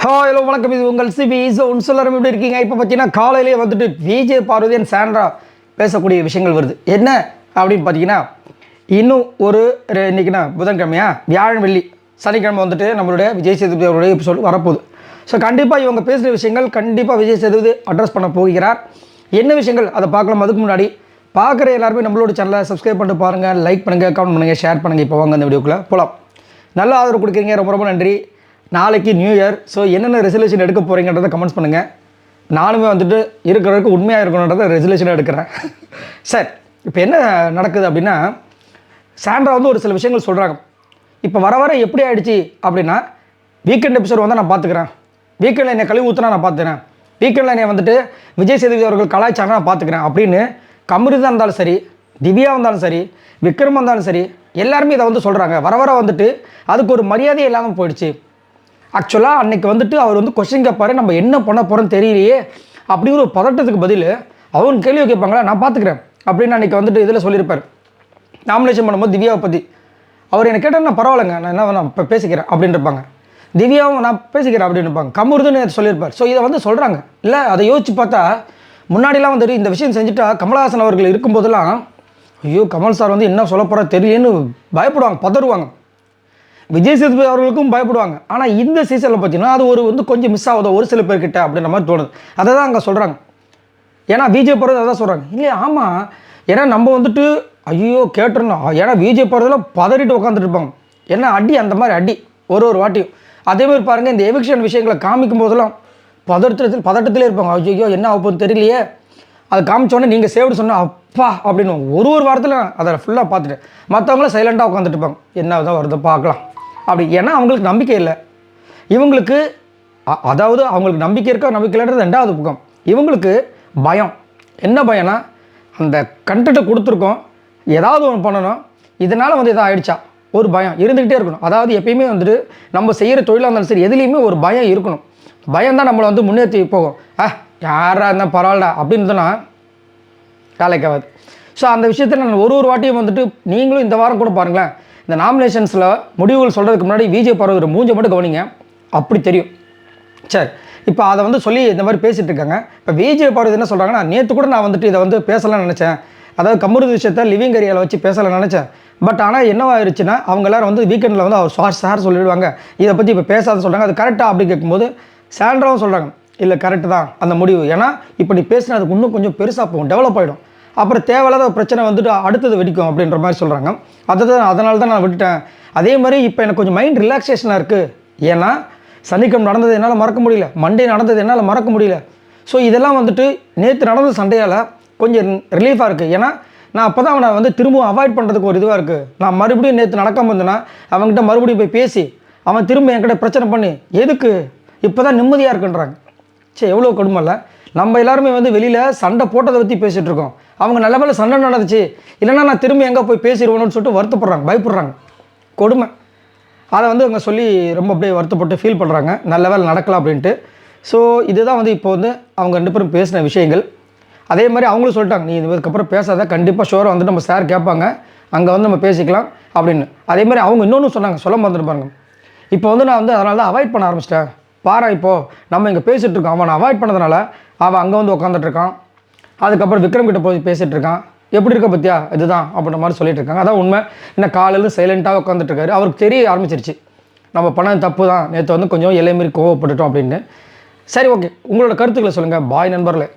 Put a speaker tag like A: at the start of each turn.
A: Hello வணக்கம். இது உங்கள் சிபி சொல்லரும் எப்படி இருக்கீங்க? இப்போ பார்த்தீங்கன்னா காலையிலேயே வந்துட்டு விஜய் பார்வதி அண்ட் சாண்ட்ரா பேசக்கூடிய விஷயங்கள் வருது. என்ன அப்படின்னு பார்த்தீங்கன்னா, இன்னும் இன்னைக்குன்னா புதன்கிழமையா, வியாழன் வெள்ளி சனிக்கிழமை வந்துட்டு நம்மளுடைய விஜய் சேதுபதி அவருடைய எபிசோடு வரப்போகுது. ஸோ கண்டிப்பாக இவங்க பேசுகிற விஷயங்கள் கண்டிப்பாக விஜய் சேதுபதி அட்ரஸ் பண்ண போகிறார். என்ன விஷயங்கள் அதை பார்க்கலாம். அதுக்கு முன்னாடி பார்க்குற எல்லாருமே நம்மளோட சேனலை சப்ஸ்கிரைப் பண்ணிட்டு பாருங்கள், லைக் பண்ணுங்கள், கமெண்ட் பண்ணுங்கள், ஷேர் பண்ணுங்கள். இப்போ வாங்க அந்த வீடியோக்குள்ளே போகலாம். நல்ல ஆதரவு கொடுக்குறீங்க, ரொம்ப ரொம்ப நன்றி. நாளைக்கு நியூ இயர். ஸோ என்னென்ன ரெசல்யூஷன் எடுக்க போகிறீங்கன்றதை கமெண்ட்ஸ் பண்ணுங்கள். நானுமே வந்துட்டு இருக்கிறவருக்கு உண்மையாக இருக்கணுன்றதை ரெசல்யூஷனாக எடுக்கிறேன். சார், இப்போ என்ன நடக்குது அப்படின்னா, சாண்ட்ரா வந்து ஒரு சில விஷயங்கள் சொல்கிறாங்க. இப்போ வர வர எப்படி ஆகிடுச்சு அப்படின்னா, வீக்கெண்ட் எபிசோட் வந்து நான் பார்த்துக்கிறேன், வீக்கெண்டில் என்னை கழுவி ஊற்றினா நான் பார்த்துக்கிறேன், வீக்கெண்டில் என்னை வந்துட்டு விஜய் சேதுபதி அவர்கள் கலாய்ச்சாங்கன்னா நான் பார்த்துக்கிறேன் அப்படின்னு கமிருதா இருந்தாலும் சரி, திவ்யா இருந்தாலும் சரி, விக்ரம் இருந்தாலும் சரி, எல்லாருமே இதை வந்து சொல்கிறாங்க. வர வர வந்துட்டு அதுக்கு ஒரு மரியாதையே இல்லாமல் போயிடுச்சு. ஆக்சுவலாக அன்றைக்கி வந்துட்டு அவர் வந்து கொஸ்டின் கேட்பார், நம்ம என்ன பண்ண போகிறோன்னு தெரியலையே அப்படிங்கிற ஒரு பதட்டத்துக்கு பதில் அவன் கேள்வி கேட்பாங்களா, நான் பார்த்துக்கிறேன் அப்படின்னு அன்றைக்கி வந்துட்டு இதில் சொல்லியிருப்பார். நாமினேஷன் பண்ணும்போது திவ்யாவை பற்றி அவர் எனக்கு கேட்டால் நான் பரவாயில்லைங்க, நான் என்ன நான் இப்போ பேசிக்கிறேன் அப்படின்னு இருப்பாங்க. திவ்யாவும் நான் பேசிக்கிறேன் அப்படின்னு இருப்பாங்க. கமுருதுன்னு சொல்லியிருப்பார். ஸோ இதை வந்து சொல்கிறாங்க இல்லை. அதை யோசிச்சு பார்த்தா முன்னாடிலாம் வந்துட்டு இந்த விஷயம் செஞ்சுட்டா கமலஹாசன் அவர்கள் இருக்கும்போதெல்லாம் ஐயோ கமல் சார் வந்து என்ன சொல்ல போகிறா தெரியலன்னு பயப்படுவாங்க, பதறுவாங்க. விஜய் சேதுபதி அவர்களுக்கும் பயப்படுவாங்க. ஆனால் இந்த சீசனில் பார்த்தீங்கன்னா அது வந்து கொஞ்சம் மிஸ் ஆகுதோ ஒரு சில பேர்கிட்ட அப்படின்ற மாதிரி தோணுது. அதை தான் அங்கே சொல்கிறாங்க. ஏன்னா விஜய் போகிறது அதான் சொல்கிறாங்க. இல்லையா, ஆமாம். ஏன்னா நம்ம வந்துட்டு ஐயோ கேட்டுருந்தோம். ஏன்னா விஜய் போகிறதுல பதறிட்டு உட்காந்துட்டு இருப்பாங்க. ஏன்னா அடி அந்த மாதிரி அடி ஒரு வாட்டியும். அதேமாதிரி பாருங்கள், இந்த எவிக்ஷன் விஷயங்களை காமிக்கும் போதெல்லாம் பதட்டத்திலே இருப்பாங்க. ஐயோ என்ன ஆகும்போது தெரியலையே. அதை காமிச்சோன்னே நீங்கள் சேவ்டு சொன்னால் அப்பா அப்படின்னு ஒரு வாரத்தில் அதை ஃபுல்லாக பார்த்துட்டேன். மற்றவங்களும் சைலண்ட்டாக உட்காந்துட்டு இருப்பாங்க. என்ன தான் வருது பார்க்கலாம் அப்படி. ஏன்னா அவங்களுக்கு நம்பிக்கை இல்லை. இவங்களுக்கு அதாவது அவங்களுக்கு நம்பிக்கை இருக்கா நம்பிக்கை இல்லைன்றது ரெண்டாவது பக்கம். இவங்களுக்கு பயம். என்ன பயம்னா, அந்த கண்டென்ட்டை கொடுத்துருக்கோம், ஏதாவது ஒன்று பண்ணணும், இதனால் வந்து எதாவது ஆகிடுச்சா ஒரு பயம் இருந்துக்கிட்டே இருக்கணும். அதாவது எப்பயுமே வந்துட்டு நம்ம செய்கிற தொழிலாக இருந்தாலும் சரி எதுலேயுமே ஒரு பயம் இருக்கணும். பயம் தான் நம்மளை வந்து முன்னேற்றி போகும். யாராக இருந்தால் பரவாயில்ல அப்படின்னு சொன்னால் வேலைக்காகாது. ஸோ அந்த விஷயத்தில் நான் ஒரு வாட்டியும் வந்துட்டு நீங்களும் இந்த வாரம் கூட பாருங்களேன், இந்த நாமினேஷன்ஸில் முடிவுகள் சொல்கிறதுக்கு முன்னாடி விஜய் பார்வதி மூஞ்சை மட்டும் கவனிங்க, அப்படி தெரியும். சரி, இப்போ அதை வந்து சொல்லி இந்த மாதிரி பேசிகிட்டு இருக்காங்க. இப்போ விஜய் பார்வதி என்ன சொல்கிறாங்கன்னா, நேற்று கூட நான் வந்துட்டு இதை வந்து பேசலாம்னு நினச்சேன், அதாவது கமுருது விஷயத்தை லிவிங் ஏரியாவில் வச்சு பேசலாம்னு நினச்சேன். பட் ஆனால் என்னவாயிருச்சுன்னா, அவங்க எல்லோரும் வந்து வீக்கெண்டில் வந்து அவர் சார் சொல்லிவிடுவாங்க, இதை பற்றி இப்போ பேசாத சொல்கிறாங்க. அது கரெக்டாக அப்படி கேட்கும்போது சாண்ட்ராவும் சொல்கிறாங்க, இல்லை கரெக்டு தான் அந்த முடிவு. ஏன்னா இப்போ நீ பேசினா அதுக்கு இன்னும் கொஞ்சம் பெருசாக போகும், டெவலப் ஆகிடும், அப்புறம் தேவையில்லாத பிரச்சனை வந்துட்டு அடுத்தது வெடிக்கும் அப்படின்ற மாதிரி சொல்கிறாங்க. அதனால தான் நான் விட்டுட்டேன். அதே மாதிரி இப்போ எனக்கு கொஞ்சம் மைண்ட் ரிலாக்ஸேஷனாக இருக்குது. ஏன்னா சனிக்கிழமை நடந்தது என்னால் மறக்க முடியல, மண்டே நடந்தது என்னால் மறக்க முடியல. ஸோ இதெல்லாம் வந்துட்டு நேற்று நடந்த சண்டையால் கொஞ்சம் ரிலீஃபாக இருக்குது. ஏன்னா நான் அப்போ தான் அவனை வந்து திரும்பவும் அவாய்ட் பண்ணுறதுக்கு ஒரு இதுவாக இருக்குது. நான் மறுபடியும் நேற்று நடக்காமல் இருந்தேன்னா அவங்ககிட்ட மறுபடியும் போய் பேசி அவன் திரும்ப என்கிட்ட பிரச்சனை பண்ணி எதுக்கு, இப்போ தான் நிம்மதியாக இருக்குன்றாங்க. சரி, எவ்வளோ கொடுமை இல்லை. நம்ம எல்லாருமே வந்து வெளியில் சண்டை போட்டதை பற்றி பேசிகிட்டு இருக்கோம். அவங்க நல்ல வேலை சண்டை நடந்துச்சு, இல்லைன்னா நான் திரும்ப எங்கே போய் பேசிடுவோன்னு சொல்லிட்டு வருத்தப்படுறாங்க, பயப்படுறாங்க. கொடுமை. அதை வந்து அவங்க சொல்லி ரொம்ப அப்படியே வருத்தப்பட்டு ஃபீல் பண்ணுறாங்க, நல்ல வேலை நடக்கலாம் அப்படின்ட்டு. ஸோ இதுதான் வந்து இப்போ வந்து அவங்க 2 பேரும் பேசின விஷயங்கள். அதே மாதிரி அவங்களும் சொல்லிட்டாங்க, நீ இதுக்கப்புறம் பேசாத, கண்டிப்பாக ஷோரை வந்து நம்ம சார் கேட்பாங்க, அங்கே வந்து நம்ம பேசிக்கலாம் அப்படின்னு. அதே மாதிரி அவங்க இன்னொன்று சொன்னாங்க, சொல்ல மறந்துருப்பாங்க. இப்போ வந்து நான் வந்து அதனால தான் அவாய்ட் பண்ண ஆரம்பிச்சிட்டேன். பாரு, இப்போது நம்ம இங்கே பேசிகிட்டு இருக்கோம், அவனை அவாய்ட் பண்ணதுனால அவன் அங்கே வந்து உட்காந்துட்ருக்கான், அதுக்கப்புறம் விக்ரம் கிட்ட போய் பேசிகிட்டு இருக்கான், எப்படி இருக்க பற்றியா இதுதான் அப்படின்ற மாதிரி சொல்லிட்டு இருக்காங்க. அதான் உண்மை. இன்னும் காலையில் சைலண்ட்டாக உட்காந்துட்ருக்காரு. அவருக்கு தெரிய ஆரம்பிச்சிருச்சு, நம்ம பண்ண தப்பு தான், நேற்று வந்து கொஞ்சம் எல்லை மாரி கோவப்பட்டுட்டோம் அப்படின்னு. சரி, ஓகே, உங்களோட கருத்துக்களை சொல்லுங்கள். பாய் நண்பர்களே.